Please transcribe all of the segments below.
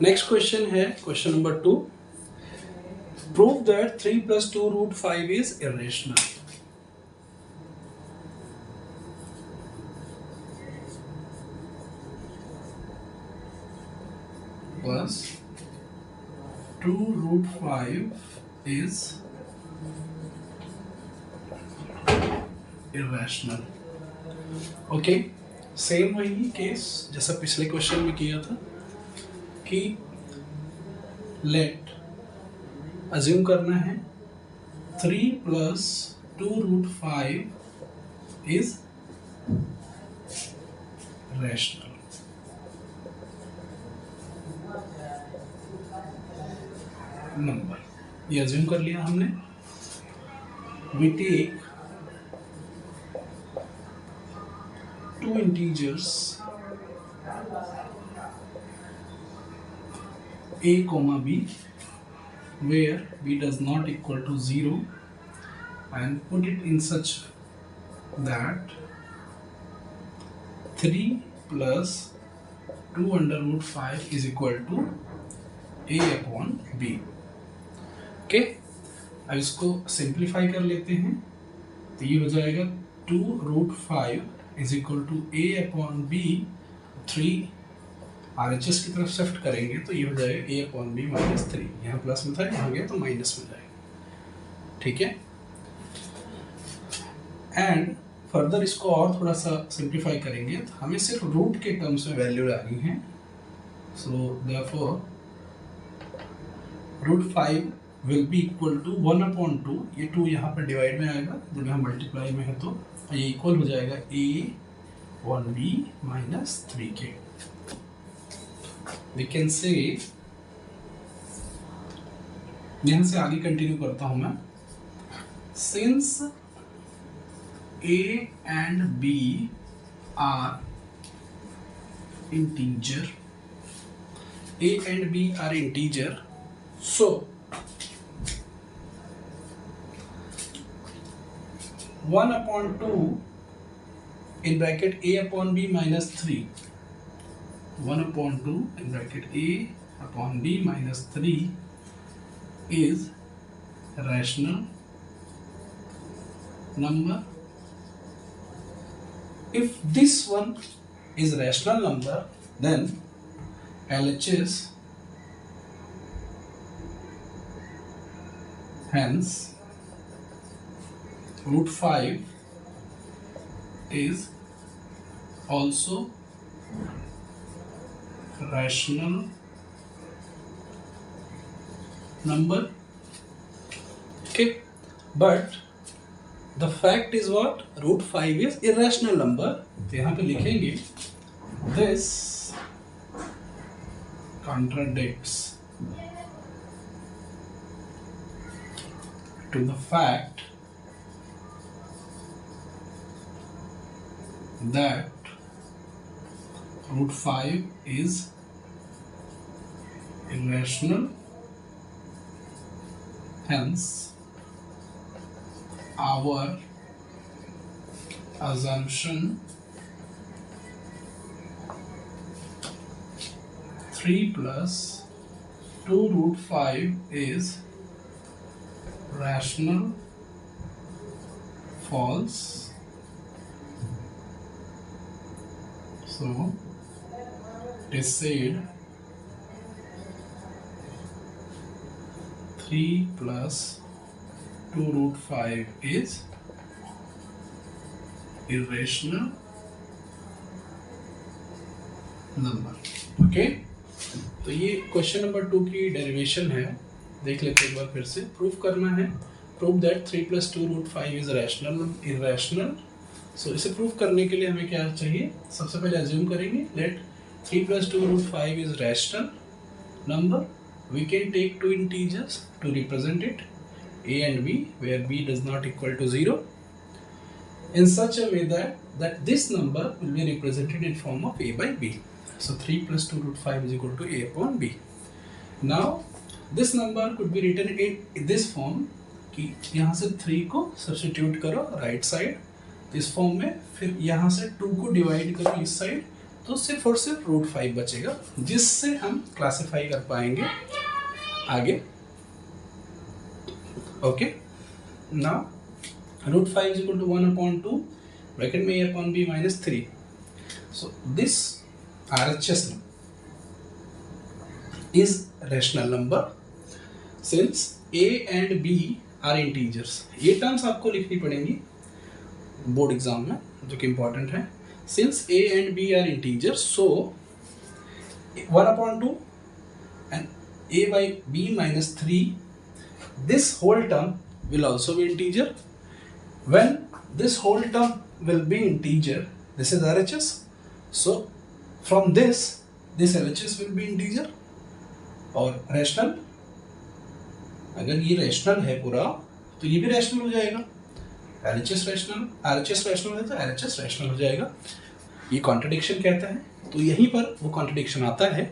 Next question है question number 2. Prove that 3 plus 2 root 5 is irrational. Plus 2 root 5 is irrational. Okay, same वही case जैसा पिछले question में किया था कि लेट अज्यूम करना है 3 plus 2 root 5 is rational. Number ये अज्यूम कर लिया हमने. We take two integers a comma b where b does not equal to 0 and put it in such that 3 plus 2 under root 5 is equal to a upon b. Okay, अब इसको simplify कर लेते हैं तो ये हो जाएगा 2 root 5 is equal to A upon B. 3 RHS की तरफ शिफ्ट करेंगे तो ये हो जाएगा ए अपॉन बी माइनस 3. यहाँ प्लस में था, यहाँ गया तो माइनस में जाएगा. ठीक है, एंड फर्दर इसको और थोड़ा सा सिंप्लीफाई करेंगे तो हमें सिर्फ रूट के टर्म्स में वैल्यू लानी है. So therefore root 5 will be equal to 1 upon 2. ये 2 यहाँ पर डिवाइड में आएगा, जब यहाँ मल्टीप्लाई में है तो ये इक्वल हो जाएगा a 1b minus 3k. We can say यहाँ से आगे कंटिन्यू करता हूं मैं. Since a and b are integer, a and b are integer, so 1 upon 2 in bracket a upon b minus 3. 1 upon 2 in bracket a upon b minus 3 is rational number. If this one is rational number, then LHS, hence root 5 is also rational number. Okay, but the fact is what? Root 5 is irrational number. तो यहाँ पे लिखेंगे this contradicts to the fact that root 5 is irrational, hence our assumption 3 plus 2 root 5 is rational false. So it is said 3 plus 2 root 5 is irrational number. Okay, तो ये question number 2 की derivation है. देख लेते हैं एक बार फिर से. प्रूफ करना है, prove that 3 plus 2 root 5 is irrational. सो इसे प्रूफ करने के लिए हमें क्या चाहिए? सबसे पहले अज्यूम करेंगे late 3 plus 2 root 5 is rational number. We can take two integers to represent it, a and b, where b does not equal to 0, in such a way that this number will be represented in form of a by b. So 3 plus 2 root 5 is equal to a upon b. Now this number could be written in this form कि यहाँ से 3 को substitute करो right side इस form में, फिर यहाँ से 2 को डिवाइड करो इस साइड तो सिर्फ और सिर्फ रूट 5 बचेगा, जिससे हम क्लासिफाई कर पाएंगे आगे। Okay, now root 5 is equal to 1/2 bracket में a upon b minus 3. So this RHS is rational number since a and b are integers. ये टर्म्स आपको लिखनी पड़ेंगी बोर्ड एग्जाम में, जो कि इंपॉर्टेंट है. Since a and b are integers, so 1/2 and a by b minus 3, this whole term will also be integer. When this whole term will be integer, this is RHS. So from this LHS will be integer और rational. अगर ये rational है पूरा तो ये भी rational हो जाएगा. RHS रैशनल है तो RHS रैशनल हो जाएगा. ये कॉन्ट्रडिक्शन कहता है. तो यहीं पर वो कॉन्ट्रडिक्शन आता है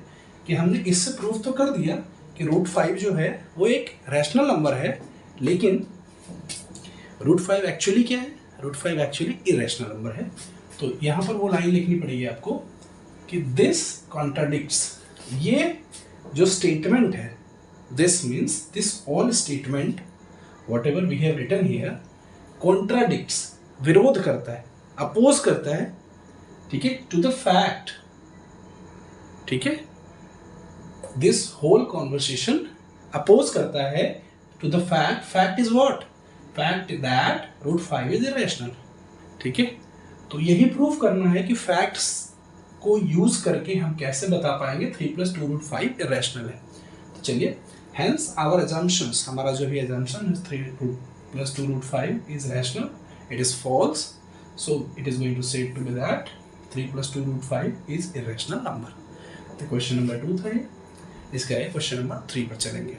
कि हमने इससे प्रूव तो कर दिया कि रूट 5 जो है वो एक रैशनल नंबर है, लेकिन रूट 5 एक्चुअली क्या है? रूट 5 एक्चुअली इरेशनल नंबर है. तो यहाँ पर वो लाइन लिखनी पड़ेगी आपको कि दिस कॉन्ट्राडिक्ट्स. ये जो स्टेटमेंट है, this means this all statement whatever we have written here contradicts, विरोध करता है, अपोज करता है, ठीक है, टू द फैक्ट. ठीक है, दिस होल कॉन्वर्सेशन अपोज करता है to the fact. Fact is what? Fact that root 5 is irrational. ठीक है, तो यही प्रूफ करना है कि फैक्ट्स को यूज करके हम कैसे बता पाएंगे 3 + 2 रूट 5 इरेशनल है. तो चलिए, हेंस आवर अजम्पशंस, हमारा जो भी अजम्पशन है 3 + 2 root 5 is rational, it is false. So it is going to say to be that 3 + 2 root 5 is irrational number. तो क्वेश्चन नंबर 2 था ये. इसका क्वेश्चन नंबर 3 पर चलेंगे.